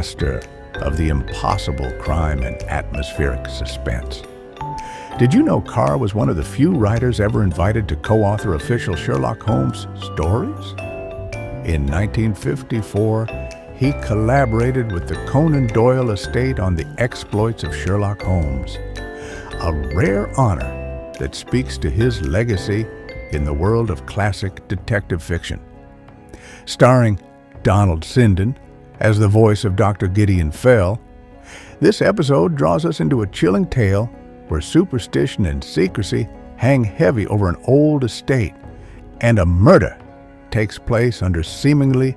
master of the impossible crime and atmospheric suspense. Did you know Carr was one of the few writers ever invited to co-author official Sherlock Holmes stories? In 1954, he collaborated with the Conan Doyle estate on the exploits of Sherlock Holmes, a rare honor that speaks to his legacy in the world of classic detective fiction. Starring Donald Sinden as the voice of Dr. Gideon Fell, this episode draws us into a chilling tale where superstition and secrecy hang heavy over an old estate, and a murder takes place under seemingly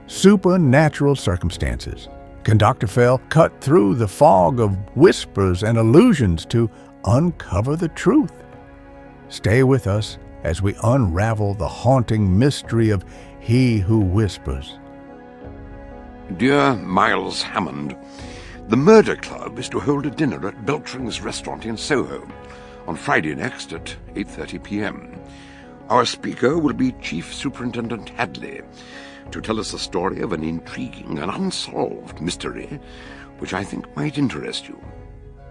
supernatural circumstances. Can Dr. Fell cut through the fog of whispers and illusions to uncover the truth? Stay with us as we unravel the haunting mystery of He Who Whispers. Dear Miles Hammond, the Murder Club is to hold a dinner at Beltring's restaurant in Soho on Friday next at 8:30 p.m. Our speaker will be Chief Superintendent Hadley to tell us the story of an intriguing and unsolved mystery which I think might interest you.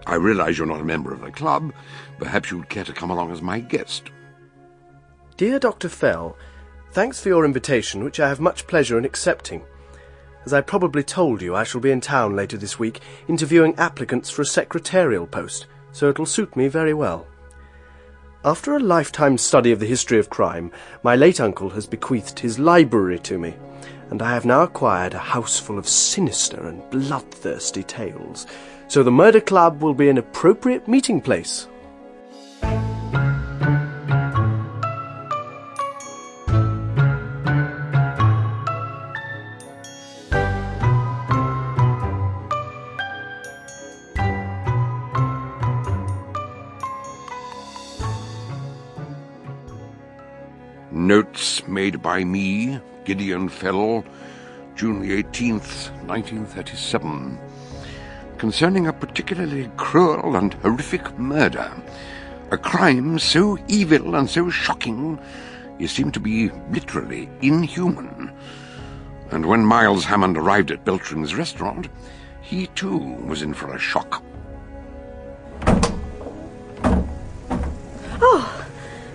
I realize you're not a member of the club. Perhaps you'd care to come along as my guest. Dear Dr. Fell, thanks for your invitation, which I have much pleasure in accepting. As I probably told you, I shall be in town later this week interviewing applicants for a secretarial post, so it'll suit me very well. After a lifetime study of the history of crime, my late uncle has bequeathed his library to me, and I have now acquired a house full of sinister and bloodthirsty tales, so the Murder Club will be an appropriate meeting place. Notes made by me, Gideon Fell, June the 18th, 1937, concerning a particularly cruel and horrific murder, a crime so evil and so shocking it seemed to be literally inhuman. And when Miles Hammond arrived at Beltring's restaurant, he too was in for a shock.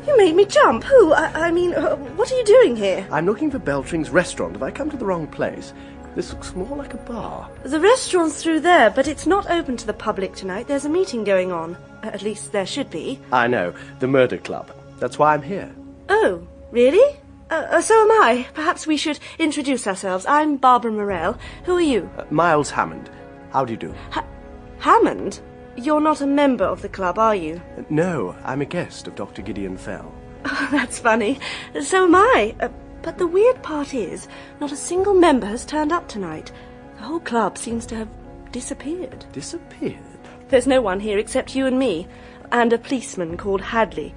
You made me jump. Who? I mean, what are you doing here? I'm looking for Beltring's restaurant. Have I come to the wrong place? This looks more like a bar. The restaurant's through there, but it's not open to the public tonight. There's a meeting going on. At least there should be. I know, the Murder Club. That's why I'm here. Oh, really? So am I. Perhaps we should introduce ourselves. I'm Barbara Morell. Who are you? Miles Hammond. How do you do? Hammond? You're not a member of the club, are you? No, I'm a guest of Dr. Gideon Fell. Oh, that's funny. So am I. But the weird part is, not a single member has turned up tonight. The whole club seems to have disappeared. Disappeared? There's no one here except you and me, and a policeman called Hadley.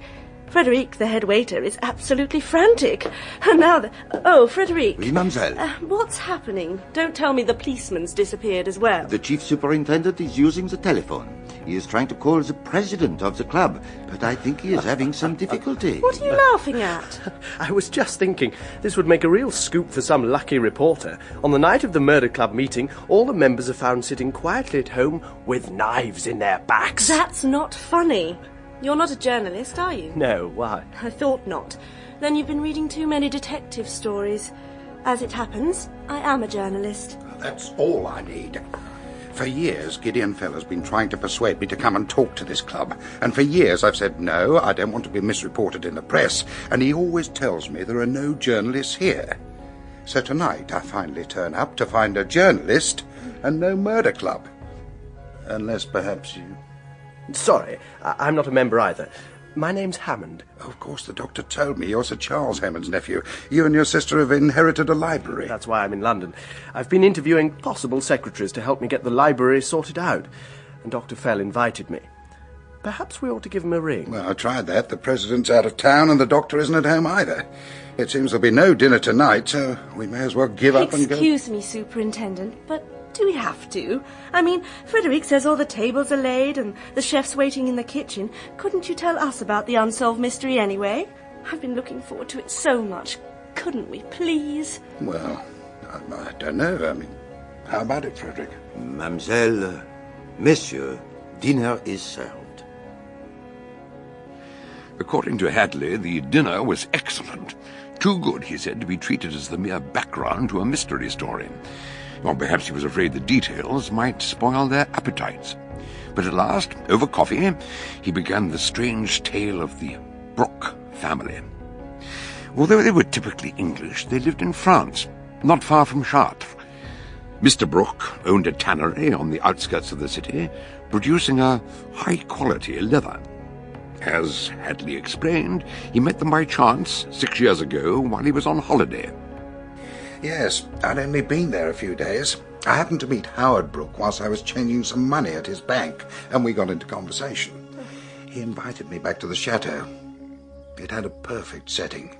Frederic, the head waiter, is absolutely frantic. And now Oh, Frederic. Oui, mademoiselle. What's happening? Don't tell me the policeman's disappeared as well. The chief superintendent is using the telephone. He is trying to call the president of the club, but I think he is having some difficulty. What are you laughing at? I was just thinking, this would make a real scoop for some lucky reporter. On the night of the Murder Club meeting, all the members are found sitting quietly at home with knives in their backs. That's not funny. You're not a journalist, are you? No, why? I thought not. Then you've been reading too many detective stories. As it happens, I am a journalist. That's all I need. For years, Gideon Fell has been trying to persuade me to come and talk to this club. And for years I've said, no, I don't want to be misreported in the press. And he always tells me there are no journalists here. So tonight I finally turn up to find a journalist and no murder club. Unless perhaps you... Sorry, I'm not a member either. My name's Hammond. Of course, the doctor told me you're Sir Charles Hammond's nephew. You and your sister have inherited a library. That's why I'm in London. I've been interviewing possible secretaries to help me get the library sorted out, and Dr. Fell invited me. Perhaps we ought to give him a ring. Well, I tried that. The president's out of town and the doctor isn't at home either. It seems there'll be no dinner tonight, so we may as well give up and go... Excuse me, Superintendent, but do we have to? I mean, Frederic says all the tables are laid and the chef's waiting in the kitchen. Couldn't you tell us about the unsolved mystery anyway? I've been looking forward to it so much. Couldn't we, please? Well, I don't know. I mean, How about it, Frederick? Mademoiselle, Monsieur, dinner is served. According to Hadley, the dinner was excellent. Too good, he said, to be treated as the mere background to a mystery story. Or perhaps he was afraid the details might spoil their appetites. But at last, over coffee, he began the strange tale of the Brooke family. Although they were typically English, they lived in France, not far from Chartres. Mr. Brooke owned a tannery on the outskirts of the city, producing a high-quality leather. As Hadley explained, he met them by chance 6 years ago while he was on holiday. Yes, I'd only been there a few days. I happened to meet Howard Brooke whilst I was changing some money at his bank, and we got into conversation. He invited me back to the chateau. It had a perfect setting,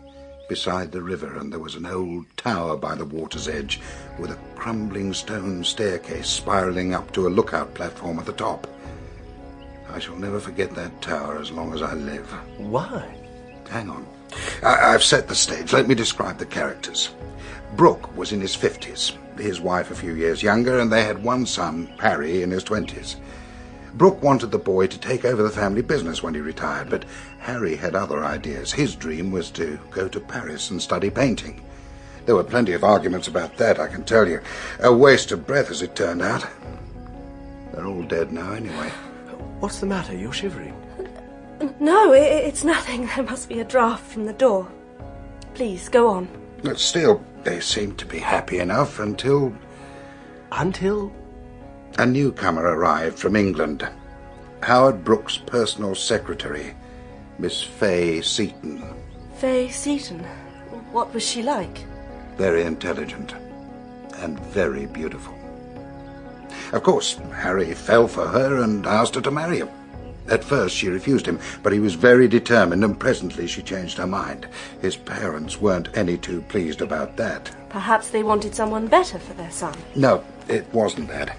beside the river, and there was an old tower by the water's edge with a crumbling stone staircase spiralling up to a lookout platform at the top. I shall never forget that tower as long as I live. Why? Hang on. I've set the stage. Let me describe the characters. Brooke was in his 50s, his wife a few years younger, and they had one son, Harry, in his 20s. Brooke wanted the boy to take over the family business when he retired, but Harry had other ideas. His dream was to go to Paris and study painting. There were plenty of arguments about that, I can tell you. A waste of breath, as it turned out. They're all dead now, anyway. What's the matter? You're shivering. No, it's nothing. There must be a draught from the door. Please, go on. But still, they seemed to be happy enough until... Until? A newcomer arrived from England. Howard Brooke's personal secretary, Miss Fay Seaton. Fay Seaton? What was she like? Very intelligent and very beautiful. Of course, Harry fell for her and asked her to marry him. At first she refused him, but he was very determined, and presently she changed her mind. His parents weren't any too pleased about that. Perhaps they wanted someone better for their son. No, it wasn't that.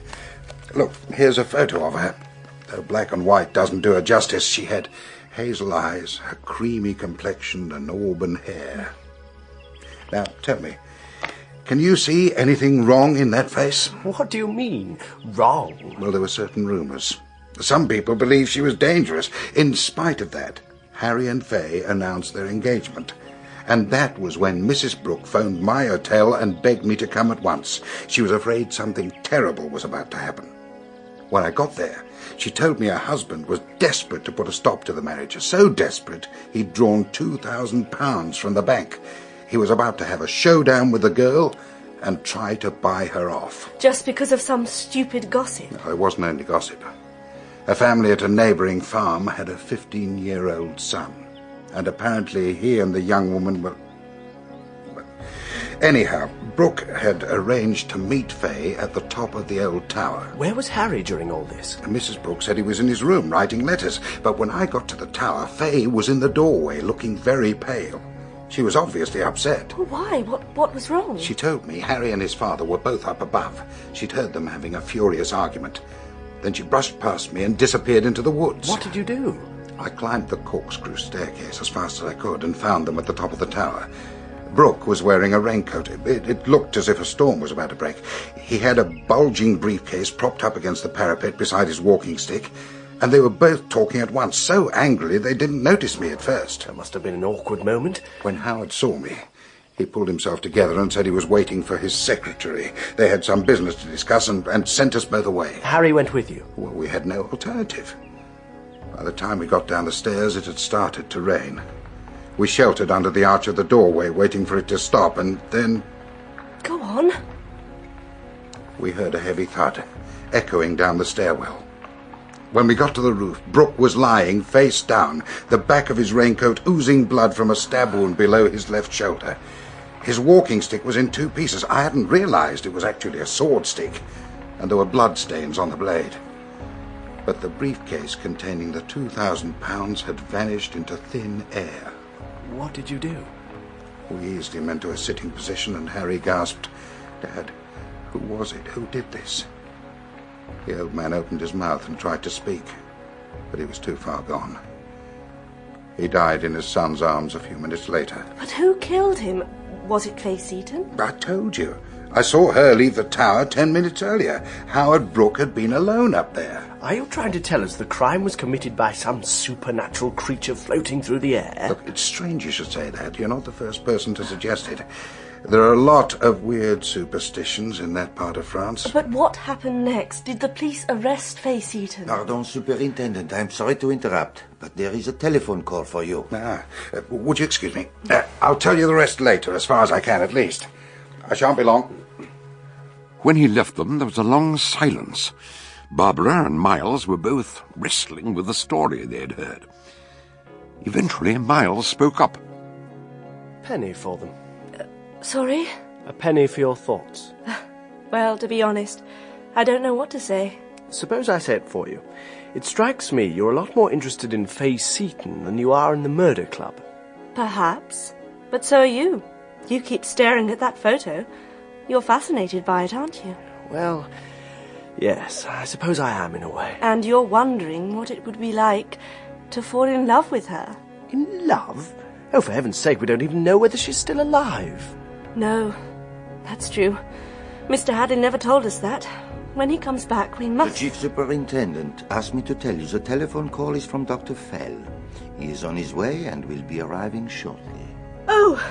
Look, here's a photo of her. Though black and white doesn't do her justice, she had hazel eyes, a creamy complexion, and auburn hair. Now, tell me, can you see anything wrong in that face? What do you mean, wrong? Well, there were certain rumours. Some people believed she was dangerous. In spite of that, Harry and Fay announced their engagement. And that was when Mrs. Brooke phoned my hotel and begged me to come at once. She was afraid something terrible was about to happen. When I got there, she told me her husband was desperate to put a stop to the marriage. So desperate, he'd drawn £2,000 from the bank. He was about to have a showdown with the girl and try to buy her off. Just because of some stupid gossip? No, it wasn't only gossip. A family at a neighbouring farm had a 15-year-old son, and apparently he and the young woman were... Anyhow, Brooke had arranged to meet Fay at the top of the old tower. Where was Harry during all this? Mrs. Brooke said he was in his room writing letters, but when I got to the tower, Fay was in the doorway looking very pale. She was obviously upset. Why? What was wrong? She told me Harry and his father were both up above. She'd heard them having a furious argument. Then she brushed past me and disappeared into the woods. What did you do? I climbed the corkscrew staircase as fast as I could and found them at the top of the tower. Brooke was wearing a raincoat. It looked as if a storm was about to break. He had a bulging briefcase propped up against the parapet beside his walking stick, and they were both talking at once, so angrily they didn't notice me at first. That must have been an awkward moment. When Howard saw me, he pulled himself together and said he was waiting for his secretary. They had some business to discuss and sent us both away. Harry went with you? Well, we had no alternative. By the time we got down the stairs, it had started to rain. We sheltered under the arch of the doorway, waiting for it to stop, and then... Go on. We heard a heavy thud, echoing down the stairwell. When we got to the roof, Brooke was lying face down, the back of his raincoat oozing blood from a stab wound below his left shoulder. His walking stick was in two pieces. I hadn't realized it was actually a sword stick, and there were blood stains on the blade. But the briefcase containing the £2,000 had vanished into thin air. What did you do? We eased him into a sitting position, and Harry gasped, "Dad, who was it? Who did this?" The old man opened his mouth and tried to speak, but he was too far gone. He died in his son's arms a few minutes later. But who killed him? Was it Fay Seaton? I told you. I saw her leave the tower 10 minutes earlier. Howard Brooke had been alone up there. Are you trying to tell us the crime was committed by some supernatural creature floating through the air? Look, it's strange you should say that. You're not the first person to suggest it. There are a lot of weird superstitions in that part of France. But what happened next? Did the police arrest Faye Seaton? Pardon, Superintendent. I'm sorry to interrupt, but there is a telephone call for you. Would you excuse me? I'll tell you the rest later, as far as I can, at least. I shan't be long. When he left them, there was a long silence. Barbara and Miles were both wrestling with the story they had heard. Eventually, Miles spoke up. Penny for them. Sorry? A penny for your thoughts. Well, to be honest, I don't know what to say. Suppose I say it for you. It strikes me you're a lot more interested in Faye Seaton than you are in the murder club. Perhaps. But so are you. You keep staring at that photo. You're fascinated by it, aren't you? Well, yes, I suppose I am in a way. And you're wondering what it would be like to fall in love with her. In love? Oh, for heaven's sake, we don't even know whether she's still alive. No, that's true. Mr. Hadley never told us that. When he comes back, we must... The Chief Superintendent asked me to tell you the telephone call is from Dr. Fell. He is on his way and will be arriving shortly. Oh,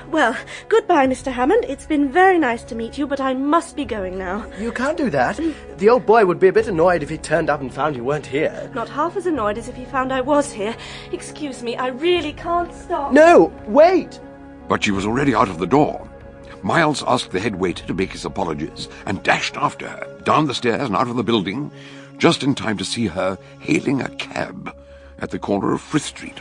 well, goodbye, Mr. Hammond. It's been very nice to meet you, but I must be going now. You can't do that. The old boy would be a bit annoyed if he turned up and found you weren't here. Not half as annoyed as if he found I was here. Excuse me, I really can't stop. No, wait! But she was already out of the door. Miles asked the head waiter to make his apologies and dashed after her, down the stairs and out of the building, just in time to see her hailing a cab at the corner of Frith Street.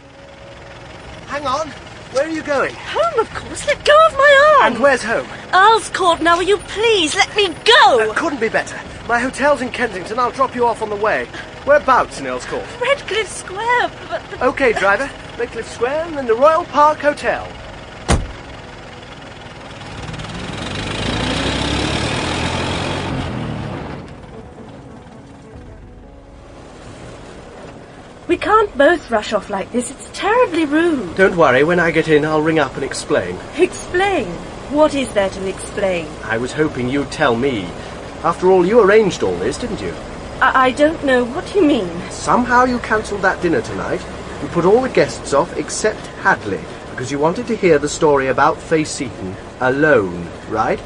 Hang on. Where are you going? Home, of course. Let go of my arm. And where's home? Earl's Court. Now, will you please let me go? Couldn't be better. My hotel's in Kensington. I'll drop you off on the way. Whereabouts in Earl's Court? Redcliffe Square, but... OK, driver. Redcliffe Square and then the Royal Park Hotel. We can't both rush off like this. It's terribly rude. Don't worry. When I get in, I'll ring up and explain. Explain? What is there to explain? I was hoping you'd tell me. After all, you arranged all this, didn't you? I don't know. What do you mean? Somehow you cancelled that dinner tonight. You put all the guests off except Hadley, because you wanted to hear the story about Faye Seaton alone, right?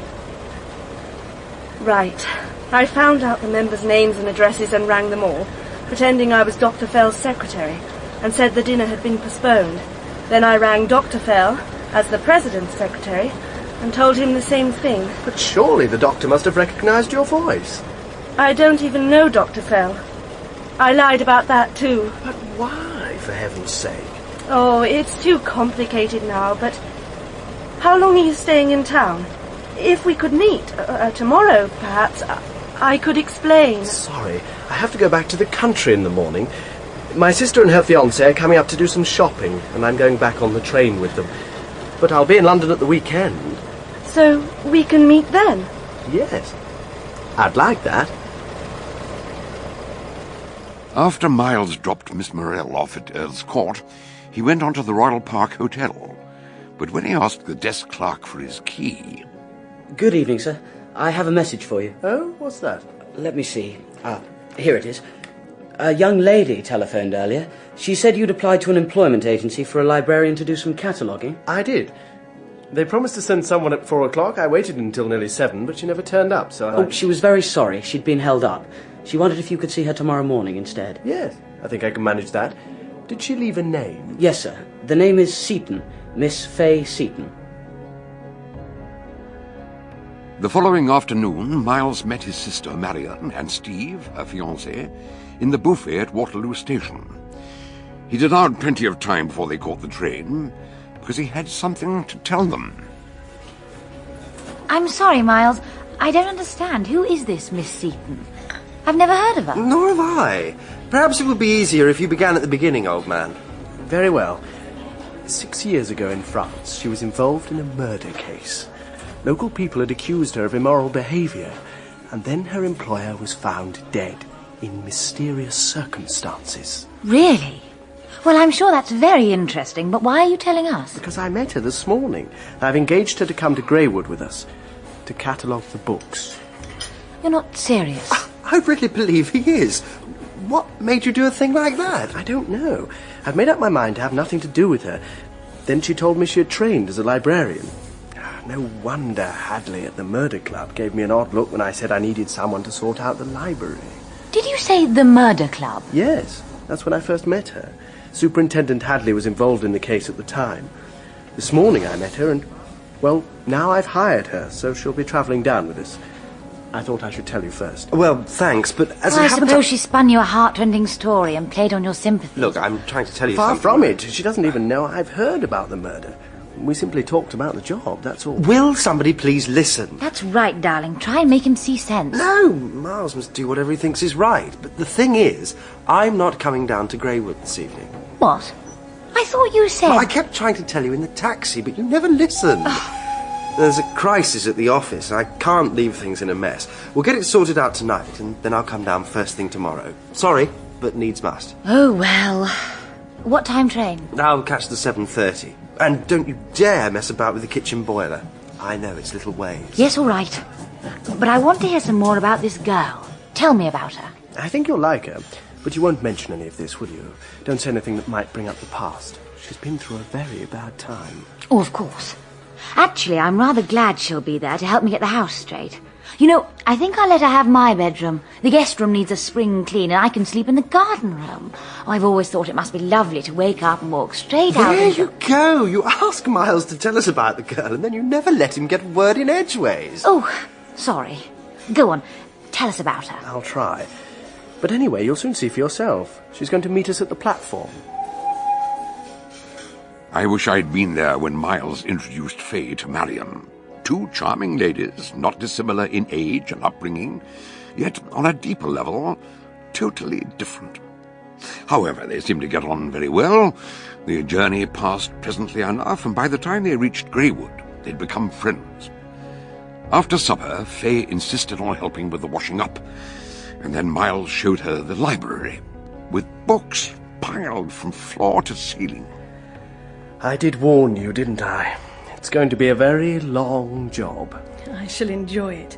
Right. I found out the members' names and addresses and rang them all, pretending I was Dr. Fell's secretary, and said the dinner had been postponed. Then I rang Dr. Fell, as the president's secretary, and told him the same thing. But surely the doctor must have recognised your voice. I don't even know Dr. Fell. I lied about that too. But why, for heaven's sake? Oh, it's too complicated now, but... How long are you staying in town? If we could meet, tomorrow, perhaps, I could explain. Sorry, I have to go back to the country in the morning. My sister and her fiancé are coming up to do some shopping, and I'm going back on the train with them. But I'll be in London at the weekend. So we can meet then? Yes. I'd like that. After Miles dropped Miss Morell off at Earl's Court, he went on to the Royal Park Hotel. But when he asked the desk clerk for his key... Good evening, sir. I have a message for you. Oh, what's that? Let me see. Here it is. A young lady telephoned earlier. She said you'd applied to an employment agency for a librarian to do some cataloguing. I did. They promised to send someone at 4 o'clock. I waited until nearly 7, but she never turned up, so Oh, she was very sorry. She'd been held up. She wondered if you could see her tomorrow morning instead. Yes, I think I can manage that. Did she leave a name? Yes, sir. The name is Seaton. Miss Faye Seaton. The following afternoon, Miles met his sister Marion and Steve, her fiancé, in the buffet at Waterloo Station. He'd allowed plenty of time before they caught the train, because he had something to tell them. I'm sorry, Miles. I don't understand. Who is this Miss Seaton? I've never heard of her. Nor have I. Perhaps it would be easier if you began at the beginning, old man. Very well. 6 years ago in France, she was involved in a murder case. Local people had accused her of immoral behaviour, and then her employer was found dead in mysterious circumstances. Really? Well, I'm sure that's very interesting, but why are you telling us? Because I met her this morning. I've engaged her to come to Greywood with us. to catalogue the books. You're not serious. I really believe he is. What made you do a thing like that? I don't know. I'd made up my mind to have nothing to do with her. Then she told me she had trained as a librarian. No wonder Hadley at the murder club gave me an odd look when I said I needed someone to sort out the library. Did you say the murder club? Yes, that's when I first met her. Superintendent Hadley was involved in the case at the time. This morning I met her and, well, now I've hired her, so she'll be travelling down with us. I thought I should tell you first. Well, thanks, but as I it happens... suppose she spun you a heart-rending story and played on your sympathy. Look, I'm trying to tell you Far something. from it. She doesn't even know I've heard about the murder. We simply talked about the job, that's all. Will somebody please listen? That's right, darling. Try and make him see sense. No, Miles must do whatever he thinks is right. But the thing is, I'm not coming down to Greywood this evening. What? I thought you said... Well, I kept trying to tell you in the taxi, but you never listened. There's a crisis at the office. I can't leave things in a mess. We'll get it sorted out tonight, and then I'll come down first thing tomorrow. Sorry, but needs must. Oh, well. What time train? I'll catch the 7:30. And don't you dare mess about with the kitchen boiler. I know its little ways. Yes, all right. But I want to hear some more about this girl. Tell me about her. I think you'll like her, but you won't mention any of this, will you? Don't say anything that might bring up the past. She's been through a very bad time. Oh, of course. Actually, I'm rather glad she'll be there to help me get the house straight. You know, I think I'll let her have my bedroom. The guest room needs a spring clean and I can sleep in the garden room. Oh, I've always thought it must be lovely to wake up and walk straight out. There you go. You ask Miles to tell us about the girl and then you never let him get a word in edgeways. Oh, sorry. Go on. Tell us about her. I'll try. But anyway, you'll soon see for yourself. She's going to meet us at the platform. I wish I'd been there when Miles introduced Fay to Marion. Two charming ladies, not dissimilar in age and upbringing, yet on a deeper level, totally different. However, they seemed to get on very well. The journey passed pleasantly enough, and by the time they reached Greywood, they'd become friends. After supper, Fay insisted on helping with the washing up, and then Miles showed her the library, with books piled from floor to ceiling. I did warn you, didn't I? It's going to be a very long job. I shall enjoy it.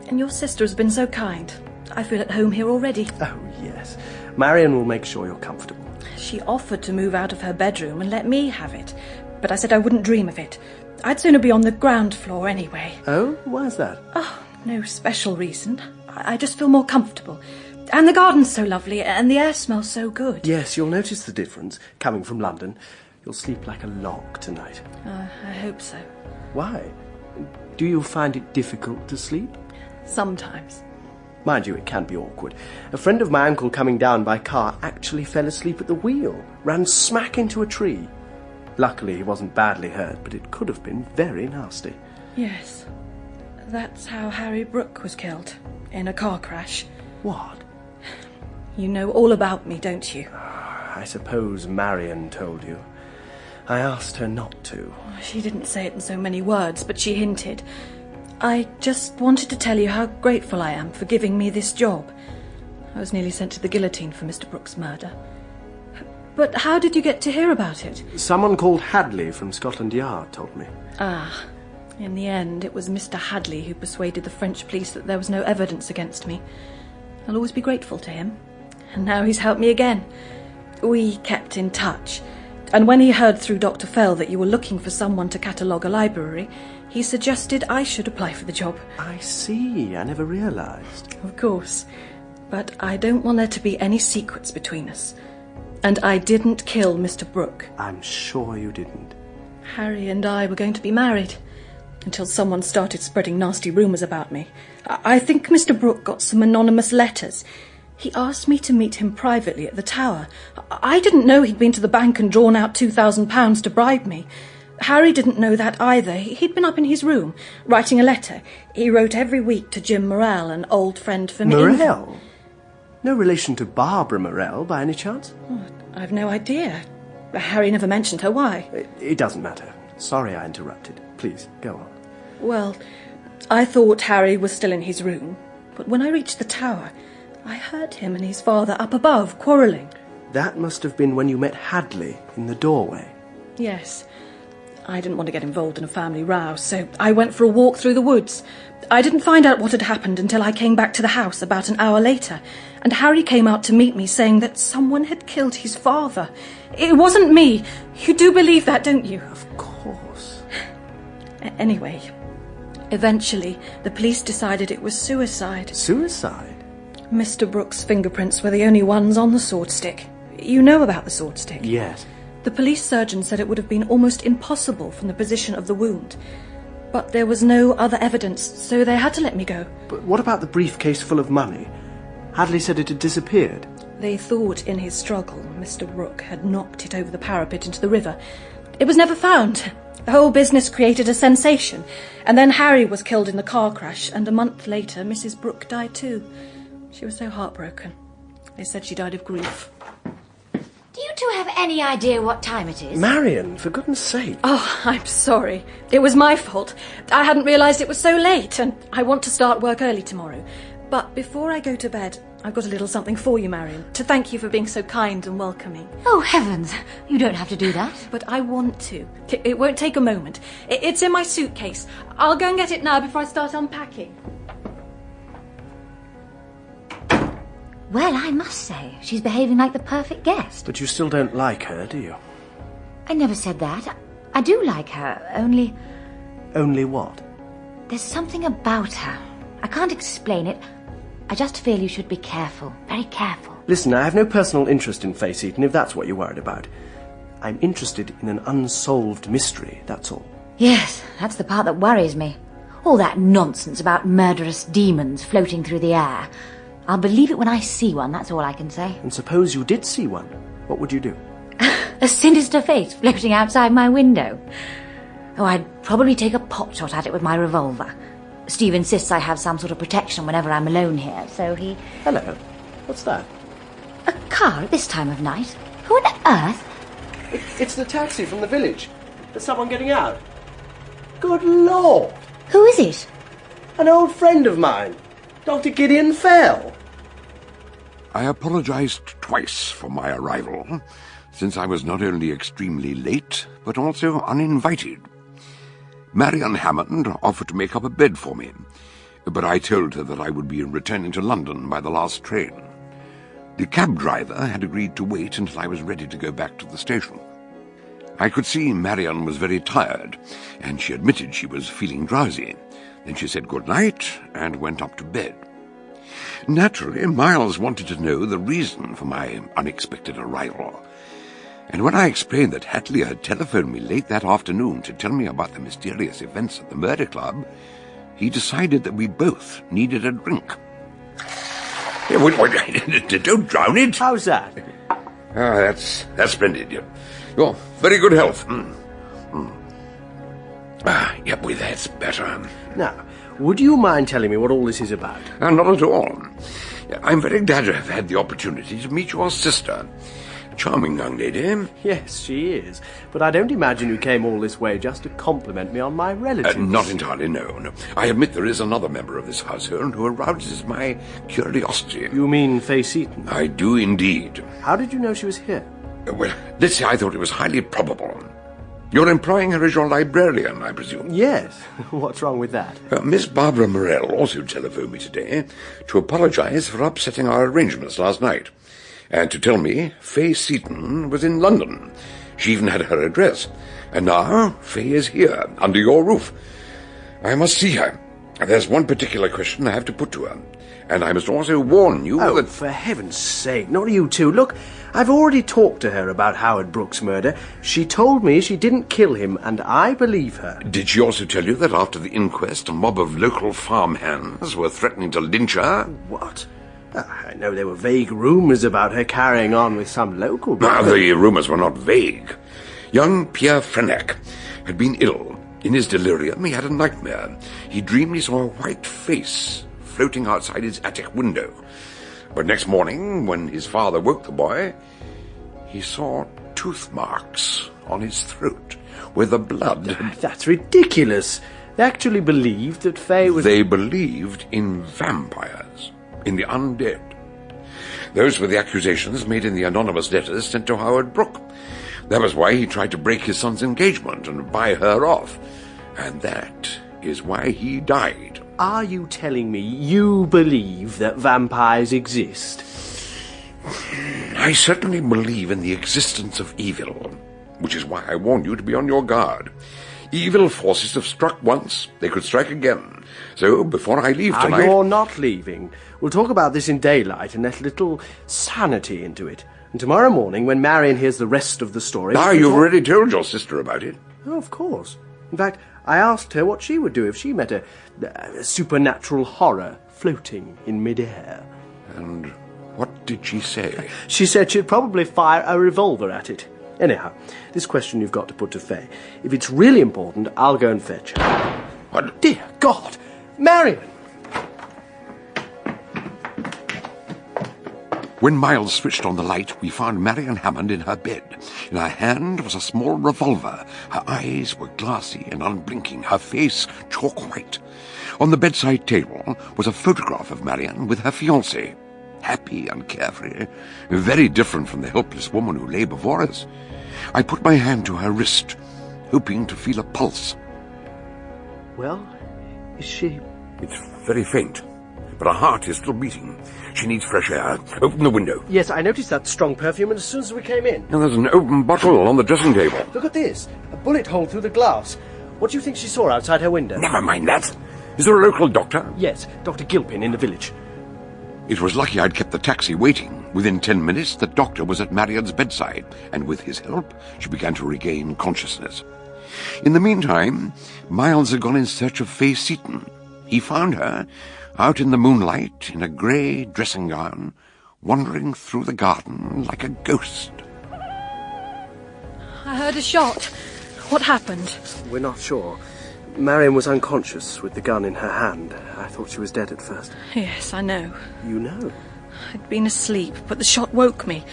And your sister has been so kind. I feel at home here already. Oh, yes. Marion will make sure you're comfortable. She offered to move out of her bedroom and let me have it. But I said I wouldn't dream of it. I'd sooner be on the ground floor anyway. Oh, why's that? Oh, no special reason. I just feel more comfortable. And the garden's so lovely, and the air smells so good. Yes, you'll notice the difference, coming from London. You'll sleep like a log tonight. I hope so. Why? Do you find it difficult to sleep? Sometimes. Mind you, it can be awkward. A friend of my uncle coming down by car actually fell asleep at the wheel, ran smack into a tree. Luckily, he wasn't badly hurt, but it could have been very nasty. Yes. That's how Harry Brooke was killed, in a car crash. What? You know all about me, don't you? I suppose Marion told you. I asked her not to. She didn't say it in so many words, but she hinted. I just wanted to tell you how grateful I am for giving me this job. I was nearly sent to the guillotine for Mr. Brooke's murder. But how did you get to hear about it? Someone called Hadley from Scotland Yard told me. Ah, in the end, it was Mr. Hadley who persuaded the French police that there was no evidence against me. I'll always be grateful to him. And now he's helped me again. We kept in touch. And when he heard through Dr. Fell that you were looking for someone to catalogue a library, he suggested I should apply for the job. I see. I never realised. Of course. But I don't want there to be any secrets between us. And I didn't kill Mr. Brooke. I'm sure you didn't. Harry and I were going to be married, until someone started spreading nasty rumours about me. I think Mr. Brooke got some anonymous letters. He asked me to meet him privately at the Tower. I didn't know he'd been to the bank and drawn out £2,000 to bribe me. Harry didn't know that either. He'd been up in his room, writing a letter. He wrote every week to Jim Morrell, an old friend from Morrell? No relation to Barbara Morrell, by any chance? Oh, I've no idea. Harry never mentioned her. Why? It doesn't matter. Sorry I interrupted. Please, go on. Well, I thought Harry was still in his room, but when I reached the Tower, I heard him and his father up above, quarrelling. That must have been when you met Hadley in the doorway. Yes. I didn't want to get involved in a family row, so I went for a walk through the woods. I didn't find out what had happened until I came back to the house about an hour later, and Harry came out to meet me saying that someone had killed his father. It wasn't me. You do believe that, don't you? Of course. Anyway, eventually the police decided it was suicide. Suicide? Mr. Brooks' fingerprints were the only ones on the sword stick. You know about the sword stick? Yes. The police surgeon said it would have been almost impossible from the position of the wound. But there was no other evidence, so they had to let me go. But what about the briefcase full of money? Hadley said it had disappeared. They thought in his struggle Mr. Brooke had knocked it over the parapet into the river. It was never found. The whole business created a sensation. And then Harry was killed in the car crash, and a month later Mrs. Brooke died too. She was so heartbroken. They said she died of grief. Do you two have any idea what time it is? Marion, for goodness sake. Oh, I'm sorry. It was my fault. I hadn't realised it was so late, and I want to start work early tomorrow. But before I go to bed, I've got a little something for you, Marion, to thank you for being so kind and welcoming. Oh, heavens. You don't have to do that. But I want to. It won't take a moment. It's in my suitcase. I'll go and get it now before I start unpacking. Well, I must say, she's behaving like the perfect guest. But you still don't like her, do you? I never said that. I do like her, only... Only what? There's something about her. I can't explain it. I just feel you should be careful, very careful. Listen, I have no personal interest in Faye Seaton, if that's what you're worried about. I'm interested in an unsolved mystery, that's all. Yes, that's the part that worries me. All that nonsense about murderous demons floating through the air. I'll believe it when I see one, that's all I can say. And suppose you did see one, what would you do? A sinister face floating outside my window. Oh, I'd probably take a pot shot at it with my revolver. Steve insists I have some sort of protection whenever I'm alone here, so he... Hello. What's that? A car at this time of night? Who on earth? It's the taxi from the village. There's someone getting out. Good Lord! Who is it? An old friend of mine. Dr. Gideon Fell. I apologized twice for my arrival, since I was not only extremely late, but also uninvited. Marion Hammond offered to make up a bed for me, but I told her that I would be returning to London by the last train. The cab driver had agreed to wait until I was ready to go back to the station. I could see Marion was very tired, and she admitted she was feeling drowsy. Then she said good night and went up to bed. Naturally, Miles wanted to know the reason for my unexpected arrival. And when I explained that Hadley had telephoned me late that afternoon to tell me about the mysterious events at the murder club, he decided that we both needed a drink. Wait, don't drown it. How's that? That's splendid. Your very good health. Yep, well, that's better. Now, would you mind telling me what all this is about? Not at all. I'm very glad to have had the opportunity to meet your sister. A charming young lady. Yes, she is. But I don't imagine you came all this way just to compliment me on my relatives. Not entirely, no. I admit there is another member of this household who arouses my curiosity. You mean Faye Seaton? I do indeed. How did you know she was here? Well, let's say I thought it was highly probable. You're employing her as your librarian, I presume? Yes. What's wrong with that? Miss Barbara Morell also telephoned me today to apologize for upsetting our arrangements last night, and to tell me Faye Seaton was in London. She even had her address. And now Faye is here, under your roof. I must see her. There's one particular question I have to put to her, and I must also warn you that... for heaven's sake, not you two. Look, I've already talked to her about Howard Brooks' murder. She told me she didn't kill him, and I believe her. Did she also tell you that after the inquest, a mob of local farmhands were threatening to lynch her? What? I know there were vague rumours about her carrying on with some local... The rumours were not vague. Young Pierre Freneck had been ill. In his delirium, he had a nightmare. He dreamed he saw a white face floating outside his attic window. But next morning, when his father woke the boy, he saw tooth marks on his throat, where the blood... That's ridiculous. They actually believed that Faye was... They believed in vampires, in the undead. Those were the accusations made in the anonymous letters sent to Howard Brooke. That was why he tried to break his son's engagement and buy her off. And that is why he died. Are you telling me you believe that vampires exist? I certainly believe in the existence of evil, which is why I warn you to be on your guard. Evil forces have struck once, they could strike again. So, before I leave tonight... You're not leaving. We'll talk about this in daylight and let a little sanity into it. And tomorrow morning, when Marion hears the rest of the story... You've already told your sister about it. Oh, of course. In fact, I asked her what she would do if she met a supernatural horror floating in midair. And what did she say? She said she'd probably fire a revolver at it. Anyhow, this question you've got to put to Faye. If it's really important, I'll go and fetch her. What? Dear God! Marion! When Miles switched on the light, we found Marion Hammond in her bed. In her hand was a small revolver. Her eyes were glassy and unblinking, her face chalk white. On the bedside table was a photograph of Marion with her fiancé. Happy and carefree, very different from the helpless woman who lay before us. I put my hand to her wrist, hoping to feel a pulse. Well, is she... It's very faint, but her heart is still beating. She needs fresh air. Open the window. Yes, I noticed that strong perfume as soon as we came in. And there's an open bottle on the dressing table. Look at this. A bullet hole through the glass. What do you think she saw outside her window? Never mind that. Is there a local doctor? Yes, Dr. Gilpin in the village. It was lucky I'd kept the taxi waiting. Within 10 minutes, the doctor was at Marion's bedside, and with his help, she began to regain consciousness. In the meantime, Miles had gone in search of Faye Seaton. He found her, out in the moonlight, in a grey dressing gown, wandering through the garden like a ghost. I heard a shot. What happened? We're not sure. Marion was unconscious with the gun in her hand. I thought she was dead at first. Yes, I know. You know? I'd been asleep, but the shot woke me.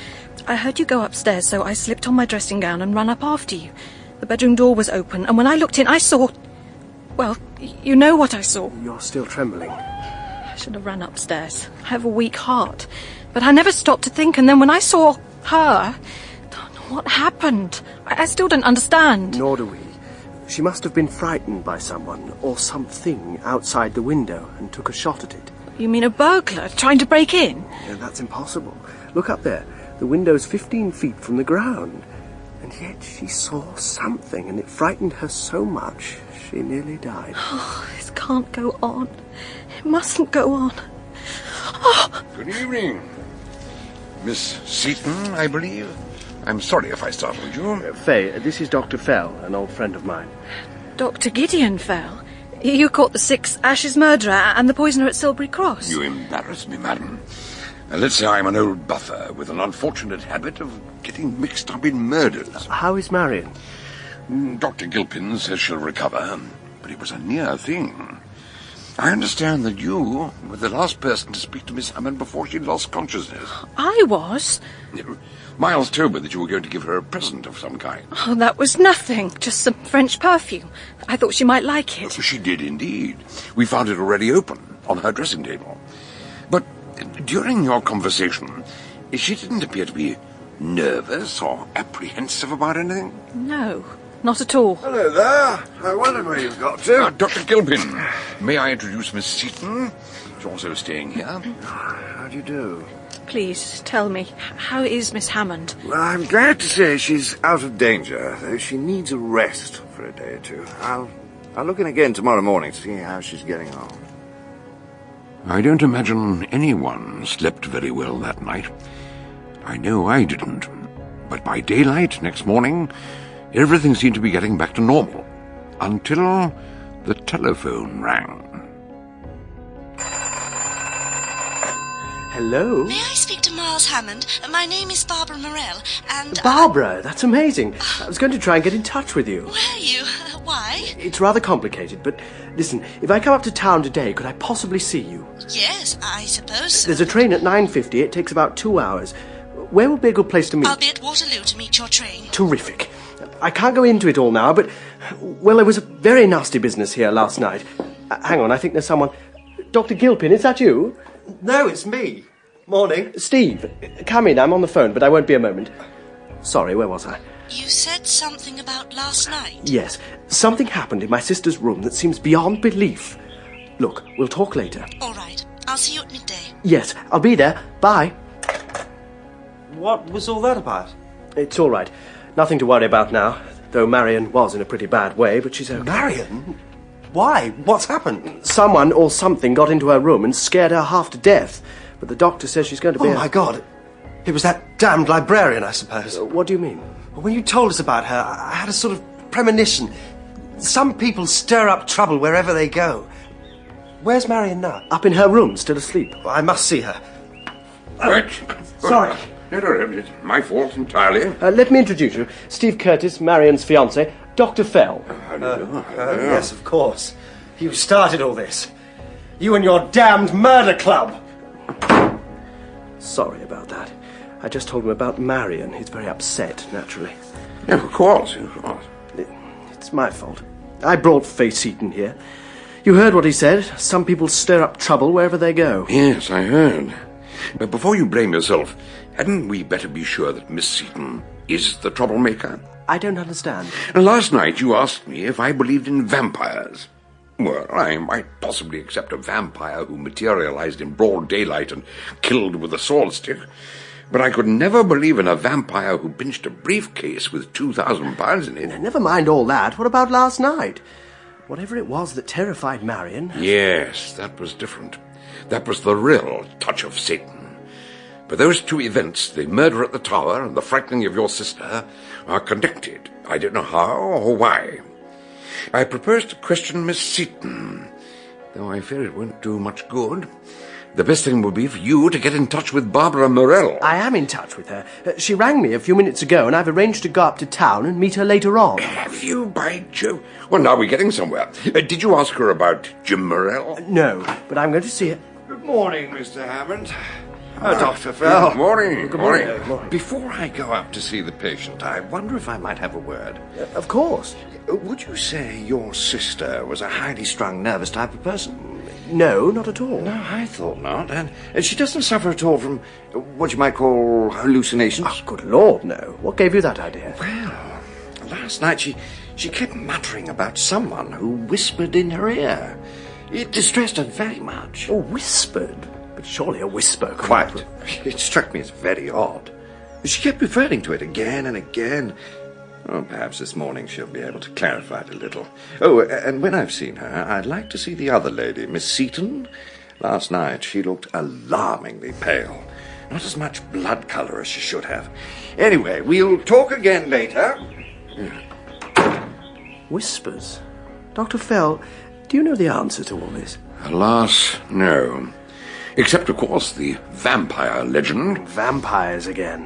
I heard you go upstairs, so I slipped on my dressing gown and ran up after you. The bedroom door was open, and when I looked in, I saw... Well, you know what I saw. You're still trembling. I should have ran upstairs. I have a weak heart. But I never stopped to think, and then when I saw her... What happened? I still don't understand. Nor do we. She must have been frightened by someone or something outside the window and took a shot at it. You mean a burglar trying to break in? Yeah, that's impossible. Look up there. The window's 15 feet from the ground. And yet she saw something, and it frightened her so much she nearly died. Oh, this can't go on. It mustn't go on. Oh. Good evening. Miss Seaton, I believe. I'm sorry if I startled you. Faye, this is Dr. Fell, an old friend of mine. Dr. Gideon Fell? You caught the 6 Ashes murderer and the poisoner at Silbury Cross? You embarrass me, madam. Let's say I'm an old buffer with an unfortunate habit of getting mixed up in murders. How is Marion? Dr. Gilpin says she'll recover, but it was a near thing. I understand that you were the last person to speak to Miss Hammond before she lost consciousness. I was? Miles told me that you were going to give her a present of some kind. Oh, that was nothing. Just some French perfume. I thought she might like it. She did indeed. We found it already open on her dressing table. But during your conversation, she didn't appear to be nervous or apprehensive about anything. No, not at all. Hello there. I wondered where you've got to. Dr. Gilpin, may I introduce Miss Seaton? She's also staying here. How do you do? Please, tell me, how is Miss Hammond? Well, I'm glad to say she's out of danger, though she needs a rest for a day or two. I'll look in again tomorrow morning to see how she's getting on. I don't imagine anyone slept very well that night. I know I didn't. But by daylight next morning, everything seemed to be getting back to normal. Until the telephone rang. Hello? May I speak to Miles Hammond? My name is Barbara Morell, and... Barbara, that's amazing. I was going to try and get in touch with you. Were you? Why? It's rather complicated, but listen, if I come up to town today, could I possibly see you? Yes, I suppose so. There's a train at 9:50. It takes about 2 hours. Where would be a good place to meet? I'll be at Waterloo to meet your train. Terrific. I can't go into it all now, but... Well, there was a very nasty business here last night. Hang on, I think there's someone... Dr. Gilpin, is that you? No, it's me. Morning. Steve, come in. I'm on the phone, but I won't be a moment. Sorry, where was I? You said something about last night? Yes, something happened in my sister's room that seems beyond belief. Look, we'll talk later. All right. I'll see you at midday. Yes, I'll be there. Bye. What was all that about? It's all right. Nothing to worry about now, though Marion was in a pretty bad way, but she's okay. Marion? Why? What's happened? Someone or something got into her room and scared her half to death, but the doctor says she's going to be... Oh, my God. It was that damned librarian, I suppose. What do you mean? When you told us about her, I had a sort of premonition. Some people stir up trouble wherever they go. Where's Marion now? Up in her room, still asleep. Well, I must see her. Right. Sorry. No, it's my fault entirely. Let me introduce you. Steve Curtis, Marion's fiancé, Dr. Fell. Yes, of course. You started all this. You and your damned murder club. Sorry about that. I just told him about Marion. He's very upset, naturally. Yeah, of course. It's my fault. I brought Face Eaton here. You heard what he said. Some people stir up trouble wherever they go. Yes, I heard. But before you blame yourself, hadn't we better be sure that Miss Seaton is the troublemaker? I don't understand. Last night you asked me if I believed in vampires. Well, I might possibly accept a vampire who materialized in broad daylight and killed with a sword stick, but I could never believe in a vampire who pinched a briefcase with £2,000 in it. Never mind all that. What about last night? Whatever it was that terrified Marion... Yes, that was different. That was the real touch of Satan. But those two events, the murder at the tower and the frightening of your sister, are connected. I don't know how or why. I propose to question Miss Seaton, though I fear it won't do much good. The best thing will be for you to get in touch with Barbara Morell. I am in touch with her. She rang me a few minutes ago, and I've arranged to go up to town and meet her later on. Have you, by Jove? Well, now we're getting somewhere. Did you ask her about Jim Morell? No, but I'm going to see her. Good morning, Mr. Hammond. Dr. Fell. Good morning. Good morning. Before I go up to see the patient, I wonder if I might have a word. Of course. Would you say your sister was a highly strung, nervous type of person? No, not at all. No, I thought not. And she doesn't suffer at all from what you might call hallucinations? Oh, good Lord, no. What gave you that idea? Well, last night she kept muttering about someone who whispered in her ear. It distressed her very much. Oh, whispered? But surely a whisper... Quite. It struck me as very odd. She kept referring to it again and again. Oh, perhaps this morning she'll be able to clarify it a little. Oh, and when I've seen her, I'd like to see the other lady, Miss Seaton. Last night she looked alarmingly pale. Not as much blood colour as she should have. Anyway, we'll talk again later. Whispers? Dr. Fell, do you know the answer to all this? Alas, no. Except, of course, the vampire legend. Vampires again.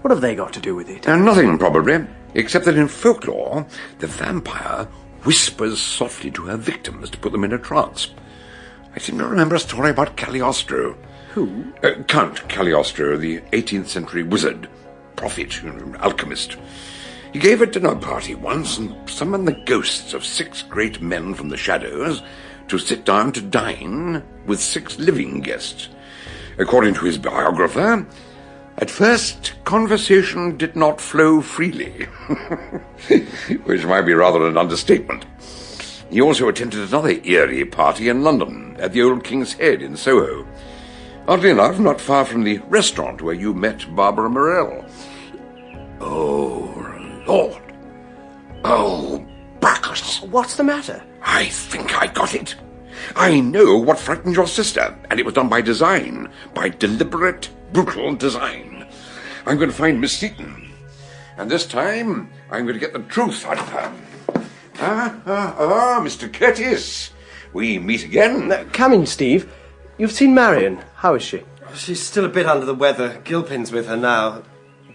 What have they got to do with it? Nothing, probably. Except that in folklore, the vampire whispers softly to her victims to put them in a trance. I seem to remember a story about Cagliostro. Who? Count Cagliostro, the 18th century wizard, prophet, alchemist. He gave a dinner party once and summoned the ghosts of 6 great men from the shadows to sit down to dine with 6 living guests. According to his biographer, at first, conversation did not flow freely, which might be rather an understatement. He also attended another eerie party in London, at the Old King's Head in Soho. Oddly enough, not far from the restaurant where you met Barbara Morell. Oh, Lord. Oh, Bacchus. What's the matter? I think I got it. I know what frightened your sister, and it was done by design, by deliberate, brutal design. I'm going to find Miss Seaton, and this time I'm going to get the truth out of her. Mr. Curtis, we meet again. Come in, Steve. You've seen Marion. How is she? She's still a bit under the weather. Gilpin's with her now.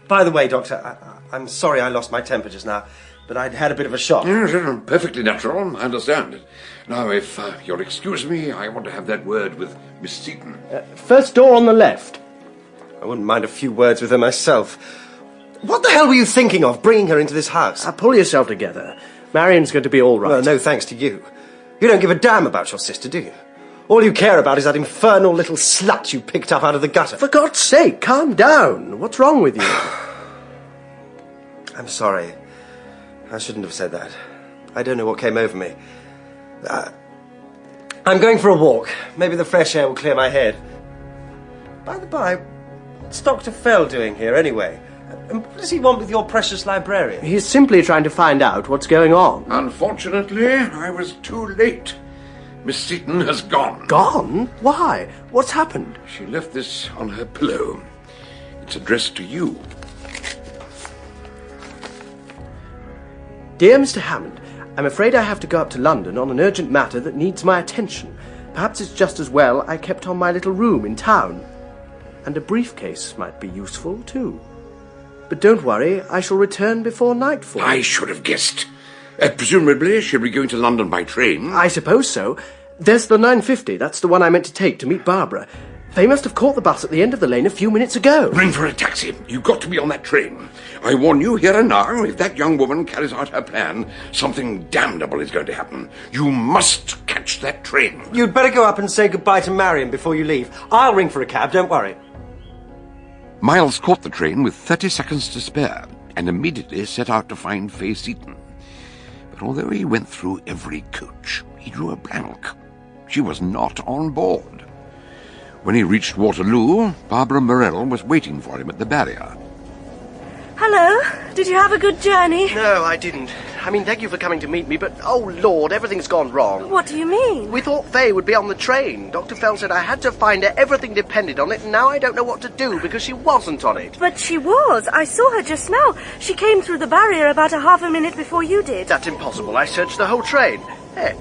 By the way, Doctor, I'm sorry I lost my temper just now, but I'd had a bit of a shock. Yes, perfectly natural, I understand. Now, if you'll excuse me, I want to have that word with Miss Seaton. First door on the left. I wouldn't mind a few words with her myself. What the hell were you thinking of, bringing her into this house? Pull yourself together. Marion's going to be all right. Well, no thanks to you. You don't give a damn about your sister, do you? All you care about is that infernal little slut you picked up out of the gutter. For God's sake, calm down. What's wrong with you? I'm sorry. I shouldn't have said that. I don't know what came over me. I'm going for a walk. Maybe the fresh air will clear my head. By the by, what's Dr. Fell doing here anyway? And what does he want with your precious librarian? He's simply trying to find out what's going on. Unfortunately, I was too late. Miss Seaton has gone. Gone? Why? What's happened? She left this on her pillow. It's addressed to you. Dear Mr. Hammond, I'm afraid I have to go up to London on an urgent matter that needs my attention. Perhaps it's just as well I kept on my little room in town. And a briefcase might be useful, too. But don't worry, I shall return before nightfall. I should have guessed. Presumably she'll be going to London by train. I suppose so. There's the 9:50. That's the one I meant to take to meet Barbara. They must have caught the bus at the end of the lane a few minutes ago. Ring for a taxi. You've got to be on that train. I warn you here and now, if that young woman carries out her plan, something damnable is going to happen. You must catch that train. You'd better go up and say goodbye to Marion before you leave. I'll ring for a cab, don't worry. Miles caught the train with 30 seconds to spare and immediately set out to find Fay Seaton. But although he went through every coach, he drew a blank. She was not on board. When he reached Waterloo, Barbara Morell was waiting for him at the barrier. Hello. Did you have a good journey? No, I didn't. I mean, thank you for coming to meet me, but, oh, Lord, everything's gone wrong. What do you mean? We thought Fay would be on the train. Dr. Fell said I had to find her. Everything depended on it, and now I don't know what to do because she wasn't on it. But she was. I saw her just now. She came through the barrier about a half a minute before you did. That's impossible. I searched the whole train. Hey,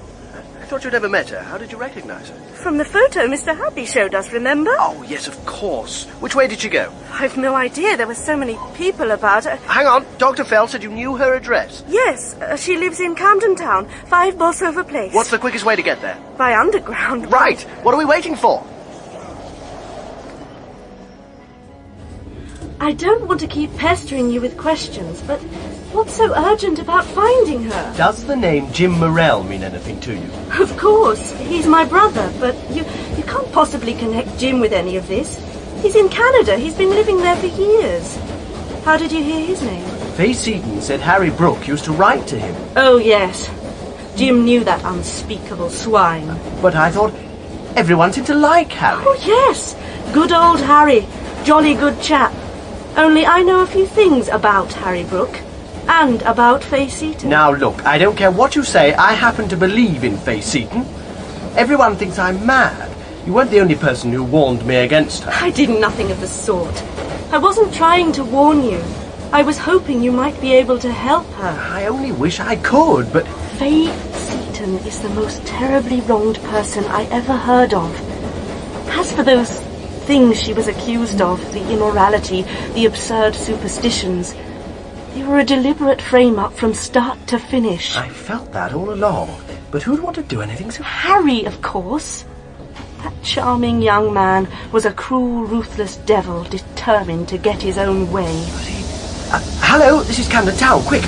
I thought you'd never met her. How did you recognize her? From the photo Mr. Hadley showed us, remember? Oh, yes, of course. Which way did she go? I've no idea. There were so many people about her. Hang on. Dr. Fell said you knew her address. Yes, she lives in Camden Town, 5 Bolsover Place. What's the quickest way to get there? By underground. Right. What are we waiting for? I don't want to keep pestering you with questions, but what's so urgent about finding her? Does the name Jim Morell mean anything to you? Of course. He's my brother, but you can't possibly connect Jim with any of this. He's in Canada. He's been living there for years. How did you hear his name? Fay Seaton said Harry Brooke used to write to him. Oh, yes. Jim knew that unspeakable swine. But I thought everyone seemed to like Harry. Oh, yes. Good old Harry. Jolly good chap. Only I know a few things about Harry Brooke. And about Fay Seaton. Now, look, I don't care what you say. I happen to believe in Fay Seaton. Everyone thinks I'm mad. You weren't the only person who warned me against her. I did nothing of the sort. I wasn't trying to warn you. I was hoping you might be able to help her. I only wish I could, but... Fay Seaton is the most terribly wronged person I ever heard of. As for those things she was accused of, the immorality, the absurd superstitions, they were a deliberate frame-up from start to finish. I felt that all along. But who'd want to do anything so... Harry, of course. That charming young man was a cruel, ruthless devil determined to get his own way. Hello, this is Camden Town, quick!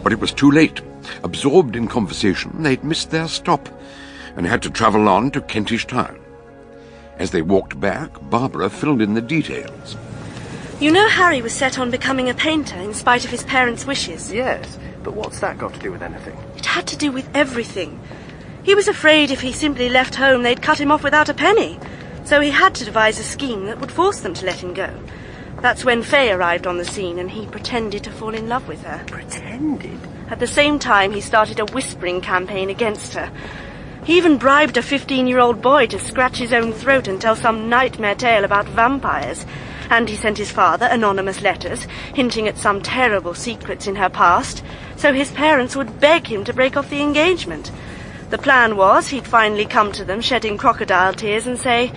But it was too late. Absorbed in conversation, they'd missed their stop and had to travel on to Kentish Town. As they walked back, Barbara filled in the details. You know Harry was set on becoming a painter in spite of his parents' wishes? Yes, but what's that got to do with anything? It had to do with everything. He was afraid if he simply left home they'd cut him off without a penny. So he had to devise a scheme that would force them to let him go. That's when Fay arrived on the scene and he pretended to fall in love with her. Pretended? At the same time, he started a whispering campaign against her. He even bribed a 15-year-old boy to scratch his own throat and tell some nightmare tale about vampires. And he sent his father anonymous letters, hinting at some terrible secrets in her past, so his parents would beg him to break off the engagement. The plan was he'd finally come to them, shedding crocodile tears, and say,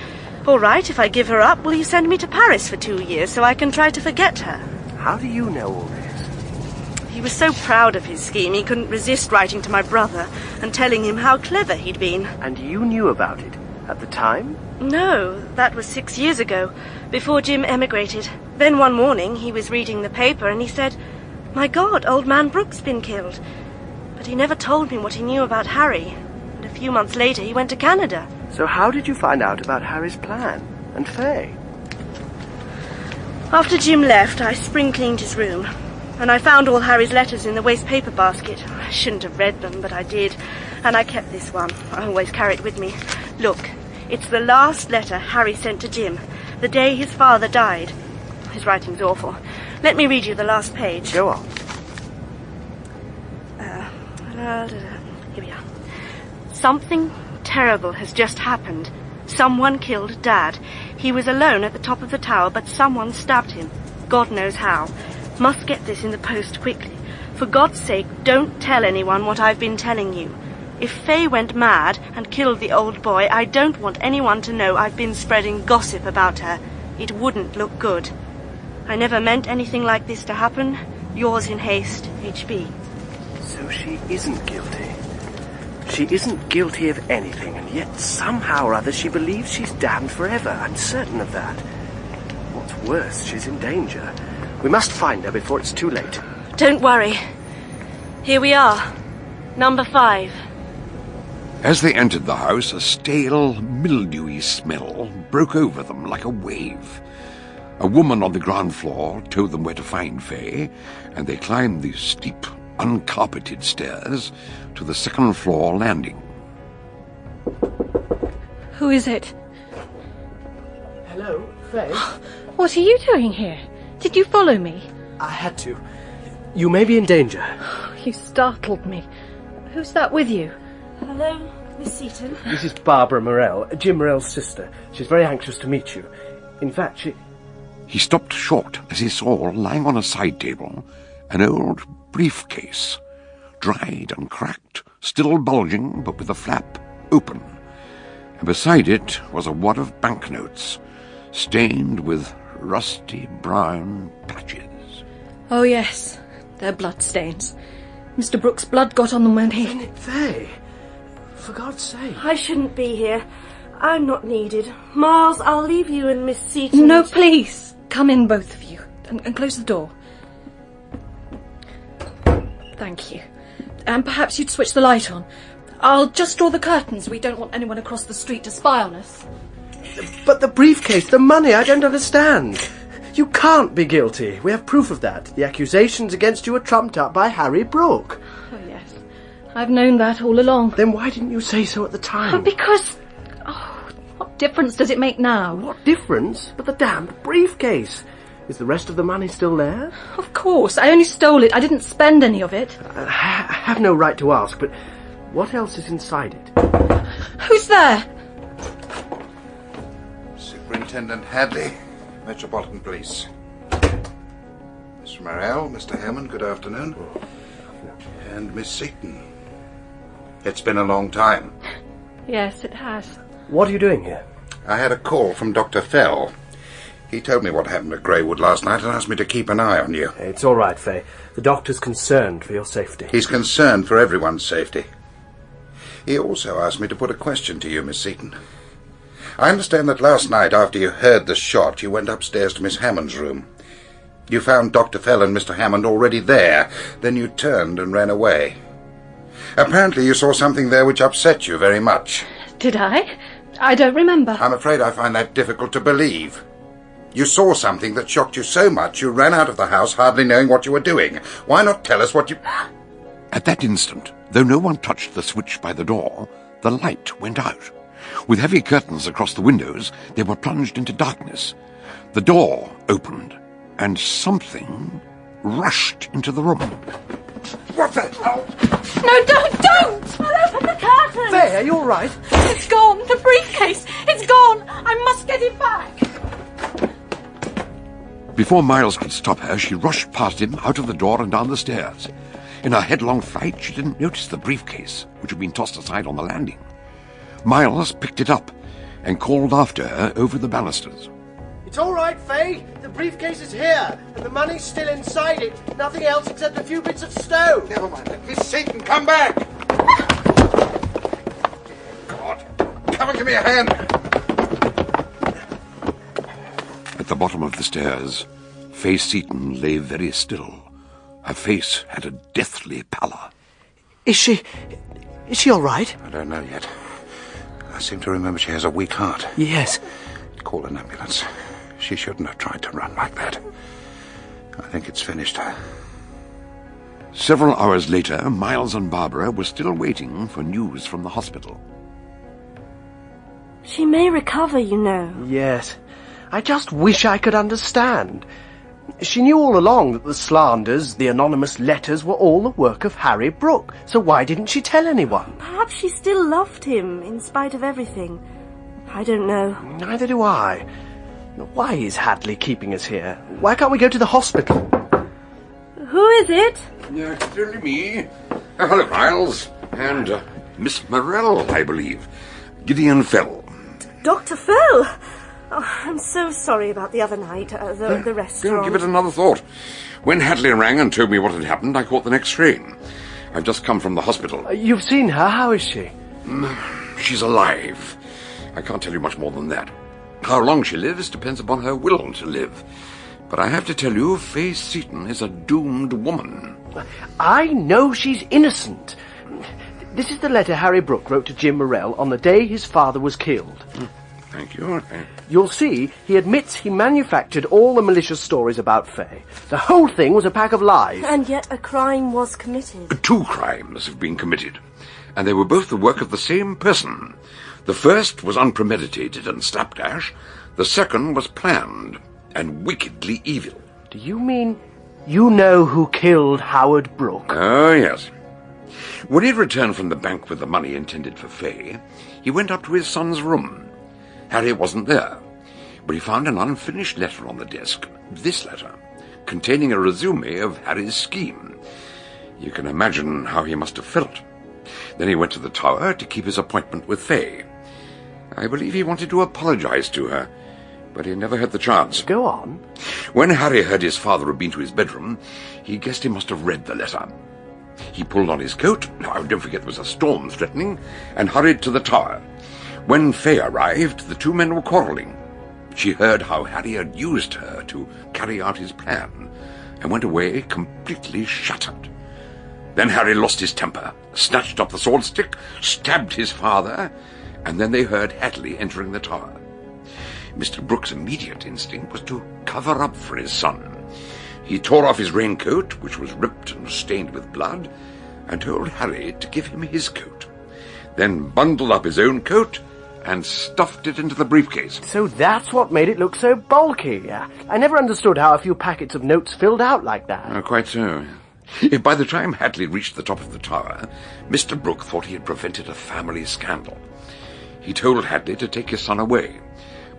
"All right, if I give her up, will you send me to Paris for 2 years so I can try to forget her?" How do you know all this? He was so proud of his scheme, he couldn't resist writing to my brother and telling him how clever he'd been. And you knew about it at the time? No, that was 6 years ago, before Jim emigrated. Then one morning he was reading the paper and he said, "My God, old man Brooke's been killed." But he never told me what he knew about Harry. And a few months later he went to Canada. So how did you find out about Harry's plan? And Fay? After Jim left, I spring-cleaned his room, and I found all Harry's letters in the waste paper basket. I shouldn't have read them, but I did, and I kept this one. I always carry it with me. Look, it's the last letter Harry sent to Jim, the day his father died. His writing's awful. Let me read you the last page. Go on. Here we are. Something terrible has just happened. Someone killed Dad. He was alone at the top of the tower, but someone stabbed him. God knows how. Must get this in the post quickly. For God's sake, don't tell anyone what I've been telling you. If Faye went mad and killed the old boy, I don't want anyone to know I've been spreading gossip about her. It wouldn't look good. I never meant anything like this to happen. Yours in haste, H.B. So she isn't guilty. She isn't guilty of anything, and yet somehow or other she believes she's damned forever. I'm certain of that. What's worse, she's in danger. We must find her before it's too late. Don't worry. Here we are. Number 5. As they entered the house, a stale, mildewy smell broke over them like a wave. A woman on the ground floor told them where to find Faye, and they climbed the steep, uncarpeted stairs to the second-floor landing. Who is it? Hello, Faye? What are you doing here? Did you follow me? I had to. You may be in danger. You startled me. Who's that with you? Hello, Miss Seaton. This is Barbara Morell, Jim Morell's sister. She's very anxious to meet you. In fact, He stopped short as he saw, lying on a side table, an old briefcase, dried and cracked, still bulging, but with the flap open. And beside it was a wad of banknotes, stained with rusty brown patches. Oh, yes. They're bloodstains. Mr. Brooks' blood got on them when he... Faye, for God's sake. I shouldn't be here. I'm not needed. Miles, I'll leave you and Miss Seaton. No, please. Come in, both of you, and close the door. Thank you. And perhaps you'd switch the light on. I'll just draw the curtains. We don't want anyone across the street to spy on us. But the briefcase, the money, I don't understand. You can't be guilty. We have proof of that. The accusations against you are trumped up by Harry Brooke. Oh, yes. I've known that all along. Then why didn't you say so at the time? Because... Oh, what difference does it make now? What difference? But the damned briefcase. Is the rest of the money still there? Of course. I only stole it. I didn't spend any of it. I have no right to ask, but what else is inside it? Who's there? Superintendent Hadley, Metropolitan Police. Mr. Morell, Mr. Hammond, good afternoon. And Miss Seaton. It's been a long time. Yes, it has. What are you doing here? I had a call from Dr. Fell. He told me what happened at Greywood last night and asked me to keep an eye on you. It's all right, Faye. The doctor's concerned for your safety. He's concerned for everyone's safety. He also asked me to put a question to you, Miss Seaton. I understand that last night, after you heard the shot, you went upstairs to Miss Hammond's room. You found Dr. Fell and Mr. Hammond already there. Then you turned and ran away. Apparently you saw something there which upset you very much. Did I? I don't remember. I'm afraid I find that difficult to believe. You saw something that shocked you so much you ran out of the house hardly knowing what you were doing. Why not tell us what you... At that instant, though no one touched the switch by the door, the light went out. With heavy curtains across the windows, they were plunged into darkness. The door opened, and something rushed into the room. What the hell? No, don't! I'll open the curtains! Faye, are you all right? It's gone! The briefcase! It's gone! I must get it back! Before Miles could stop her, she rushed past him, out of the door and down the stairs. In her headlong flight, she didn't notice the briefcase, which had been tossed aside on the landing. Miles picked it up and called after her over the balusters. It's all right, Faye. The briefcase is here, and the money's still inside it. Nothing else except a few bits of stone. Never mind. Miss Seaton, come back! God, come and give me a hand. At the bottom of the stairs, Faye Seaton lay very still. Her face had a deathly pallor. Is she all right? I don't know yet. I seem to remember she has a weak heart. Yes. Call an ambulance. She shouldn't have tried to run like that. I think it's finished her. Several hours later, Miles and Barbara were still waiting for news from the hospital. She may recover, you know. Yes. I just wish I could understand. She knew all along that the slanders, the anonymous letters, were all the work of Harry Brooke, so why didn't she tell anyone? Perhaps she still loved him, in spite of everything. I don't know. Neither do I. Why is Hadley keeping us here? Why can't we go to the hospital? Who is it? Yeah, it's only me. Hello, Miles. And Miss Morell, I believe. Gideon Fell. Dr. Fell? Oh, I'm so sorry about the other night, the restaurant. Don't give it another thought. When Hadley rang and told me what had happened, I caught the next train. I've just come from the hospital. You've seen her? How is she? She's alive. I can't tell you much more than that. How long she lives depends upon her will to live. But I have to tell you, Faye Seaton is a doomed woman. I know she's innocent. This is the letter Harry Brooke wrote to Jim Morell on the day his father was killed. Thank you. You'll see, he admits he manufactured all the malicious stories about Faye. The whole thing was a pack of lies. And yet a crime was committed. 2 crimes have been committed, and they were both the work of the same person. The first was unpremeditated and slapdash. The second was planned and wickedly evil. Do you mean you know who killed Howard Brooke? Oh, yes. When he returned from the bank with the money intended for Faye, he went up to his son's room. Harry wasn't there, but he found an unfinished letter on the desk, this letter, containing a resume of Harry's scheme. You can imagine how he must have felt. Then he went to the tower to keep his appointment with Faye. I believe he wanted to apologize to her, but he never had the chance. Go on. When Harry heard his father had been to his bedroom, he guessed he must have read the letter. He pulled on his coat, now don't forget there was a storm threatening, and hurried to the tower. When Faye arrived, the 2 men were quarrelling. She heard how Harry had used her to carry out his plan, and went away completely shattered. Then Harry lost his temper, snatched up the sword stick, stabbed his father, and then they heard Hadley entering the tower. Mr. Brooke's immediate instinct was to cover up for his son. He tore off his raincoat, which was ripped and stained with blood, and told Harry to give him his coat, then bundled up his own coat and stuffed it into the briefcase. So that's what made it look so bulky. I never understood how a few packets of notes filled out like that. Quite so. By the time Hadley reached the top of the tower, Mr. Brooke thought he had prevented a family scandal. He told Hadley to take his son away,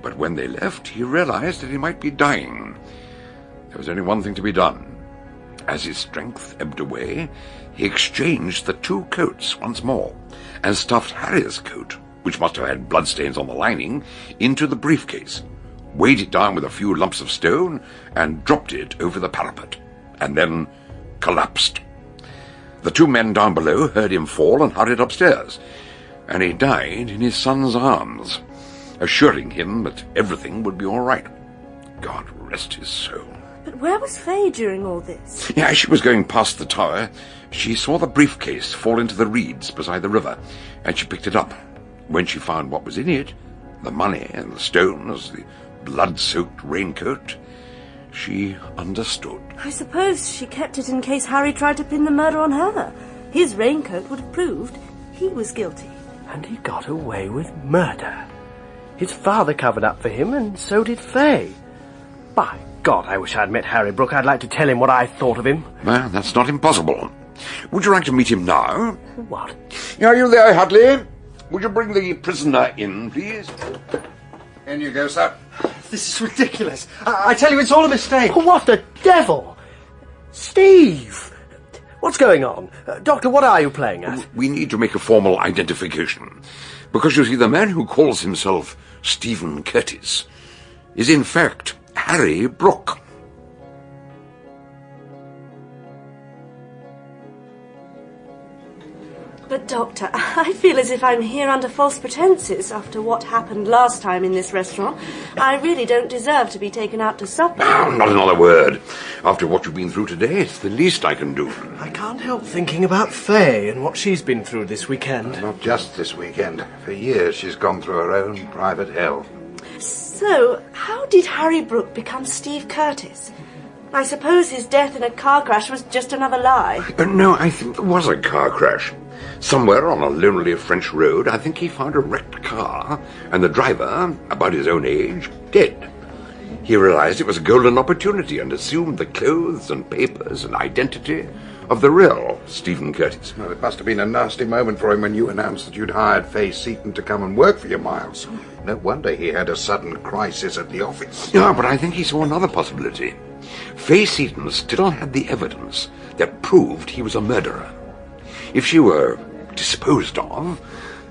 but when they left, he realized that he might be dying. There was only one thing to be done. As his strength ebbed away, he exchanged the 2 coats once more, and stuffed Harry's coat, which must have had bloodstains on the lining, into the briefcase, weighed it down with a few lumps of stone, and dropped it over the parapet, and then collapsed. The 2 men down below heard him fall and hurried upstairs, and he died in his son's arms, assuring him that everything would be all right. God rest his soul. But where was Faye during all this? As she was going past the tower, she saw the briefcase fall into the reeds beside the river, and she picked it up. When she found what was in it, the money and the stones, the blood-soaked raincoat, she understood. I suppose she kept it in case Harry tried to pin the murder on her. His raincoat would have proved he was guilty. And he got away with murder. His father covered up for him, and so did Faye. By God, I wish I'd met Harry Brooke. I'd like to tell him what I thought of him. Well, that's not impossible. Would you like to meet him now? What? Are you there, Hadley? Would you bring the prisoner in, please? In you go, sir. This is ridiculous. I tell you, it's all a mistake. What the devil? Steve! What's going on? Doctor, what are you playing at? We need to make a formal identification. Because, you see, the man who calls himself Stephen Curtis is, in fact, Harry Brooke. But, Doctor, I feel as if I'm here under false pretenses after what happened last time in this restaurant. I really don't deserve to be taken out to supper. Now, not another word. After what you've been through today, it's the least I can do. I can't help thinking about Faye and what she's been through this weekend. Not just this weekend. For years she's gone through her own private hell. So, how did Harry Brooke become Steve Curtis? I suppose his death in a car crash was just another lie. No, I think there was a car crash. Somewhere on a lonely French road, I think he found a wrecked car, and the driver, about his own age, dead. He realized it was a golden opportunity and assumed the clothes and papers and identity of the real Stephen Curtis. Well, it must have been a nasty moment for him when you announced that you'd hired Faye Seaton to come and work for you, Miles. No wonder he had a sudden crisis at the office. Yeah, but I think he saw another possibility. Faye Seaton still had the evidence that proved he was a murderer. If she were disposed of,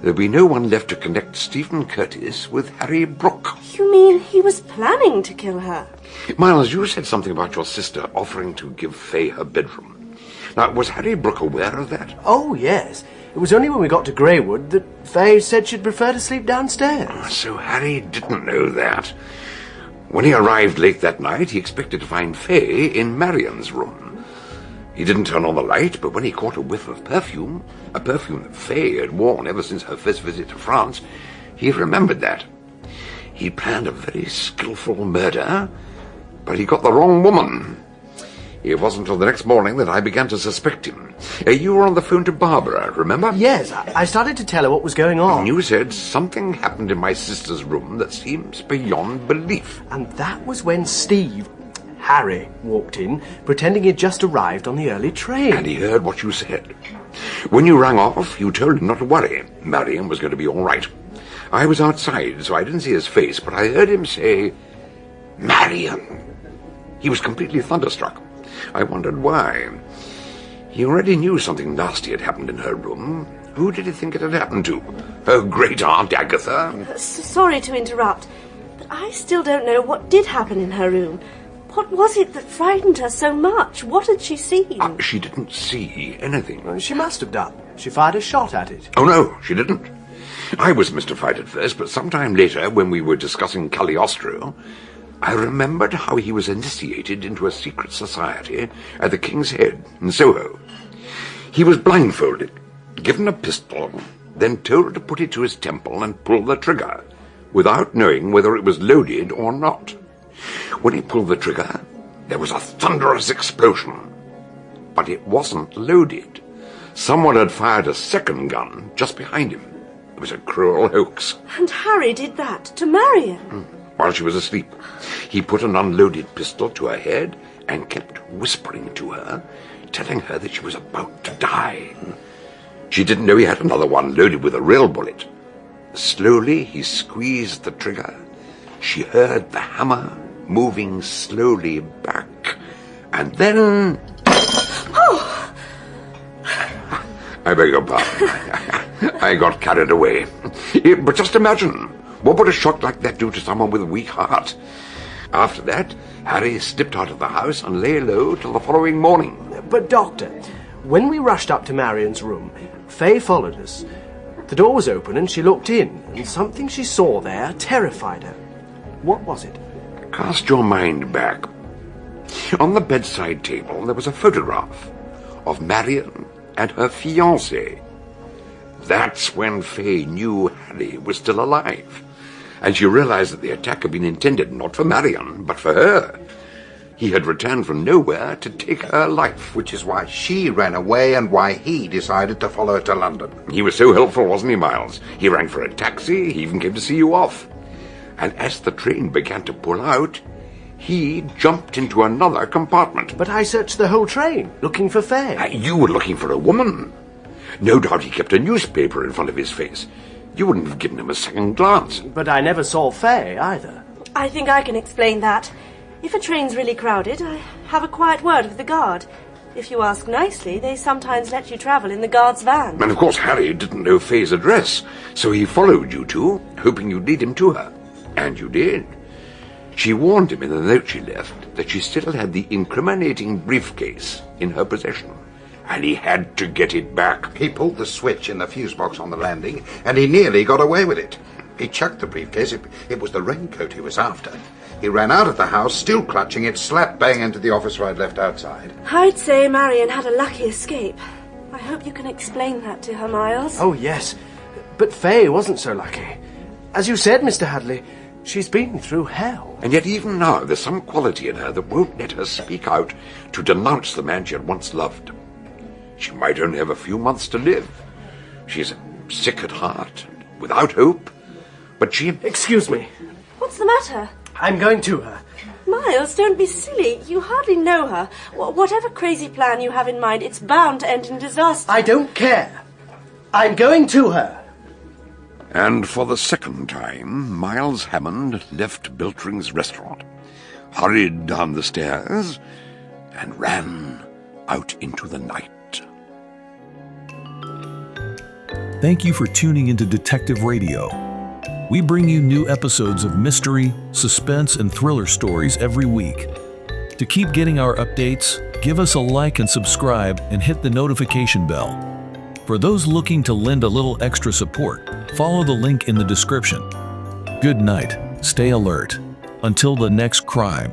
there'd be no one left to connect Stephen Curtis with Harry Brooke. You mean he was planning to kill her? Miles, you said something about your sister offering to give Faye her bedroom. Now, was Harry Brooke aware of that? Oh, yes. It was only when we got to Greywood that Faye said she'd prefer to sleep downstairs. So Harry didn't know that. When he arrived late that night, he expected to find Faye in Marian's room. He didn't turn on the light, but when he caught a whiff of perfume, a perfume that Faye had worn ever since her first visit to France, he remembered that. He planned a very skillful murder, but he got the wrong woman. It wasn't until the next morning that I began to suspect him. You were on the phone to Barbara, remember? Yes, I started to tell her what was going on. And you said something happened in my sister's room that seems beyond belief. And that was when Harry, walked in, pretending he'd just arrived on the early train. And he heard what you said. When you rang off, you told him not to worry. Marian was going to be all right. I was outside, so I didn't see his face, but I heard him say, Marian. He was completely thunderstruck. I wondered why. He already knew something nasty had happened in her room. Who did he think it had happened to? Her great-aunt Agatha? Sorry to interrupt, but I still don't know what did happen in her room. What was it that frightened her so much? What had she seen? She didn't see anything. She must have done. She fired a shot at it. Oh, no, she didn't. I was mystified at first, but sometime later, when we were discussing Cagliostro, I remembered how he was initiated into a secret society at the King's Head in Soho. He was blindfolded, given a pistol, then told to put it to his temple and pull the trigger, without knowing whether it was loaded or not. When he pulled the trigger, there was a thunderous explosion. But it wasn't loaded. Someone had fired a second gun just behind him. It was a cruel hoax. And Harry did that to Marian? While she was asleep, he put an unloaded pistol to her head and kept whispering to her, telling her that she was about to die. She didn't know he had another one loaded with a real bullet. Slowly, he squeezed the trigger. She heard the hammer moving slowly back, and then... Oh! I beg your pardon. I got carried away. But just imagine, what would a shock like that do to someone with a weak heart? After that, Harry slipped out of the house and lay low till the following morning. But, Doctor, when we rushed up to Marian's room, Faye followed us. The door was open and she looked in, and something she saw there terrified her. What was it? Cast your mind back. On the bedside table, there was a photograph of Marian and her fiancé. That's when Faye knew Harry was still alive, and she realized that the attack had been intended not for Marian, but for her. He had returned from nowhere to take her life. Which is why she ran away and why he decided to follow her to London. He was so helpful, wasn't he, Miles? He rang for a taxi, he even came to see you off. And as the train began to pull out, he jumped into another compartment. But I searched the whole train, looking for Faye. You were looking for a woman. No doubt he kept a newspaper in front of his face. You wouldn't have given him a second glance. But I never saw Faye, either. I think I can explain that. If a train's really crowded, I have a quiet word with the guard. If you ask nicely, they sometimes let you travel in the guard's van. And of course Harry didn't know Faye's address, so he followed you two, hoping you'd lead him to her. And you did. She warned him in the note she left that she still had the incriminating briefcase in her possession. And he had to get it back. He pulled the switch in the fuse box on the landing, and he nearly got away with it. He chucked the briefcase. It was the raincoat he was after. He ran out of the house, still clutching it, slap bang into the officer I'd left outside. I'd say Marian had a lucky escape. I hope you can explain that to her, Miles. Oh, yes. But Faye wasn't so lucky. As you said, Mr. Hadley, She's been through hell. And yet even now there's some quality in her that won't let her speak out to denounce the man she had once loved. She might only have a few months to live. She's sick at heart, without hope, but she... Excuse me. What's the matter? I'm going to her. Miles, don't be silly. You hardly know her. Whatever crazy plan you have in mind, it's bound to end in disaster. I don't care. I'm going to her. And for the second time, Miles Hammond left Beltring's restaurant, hurried down the stairs, and ran out into the night. Thank you for tuning into Detective Radio. We bring you new episodes of mystery, suspense, and thriller stories every week. To keep getting our updates, give us a like and subscribe and hit the notification bell. For those looking to lend a little extra support, follow the link in the description. Good night, stay alert. Until the next crime.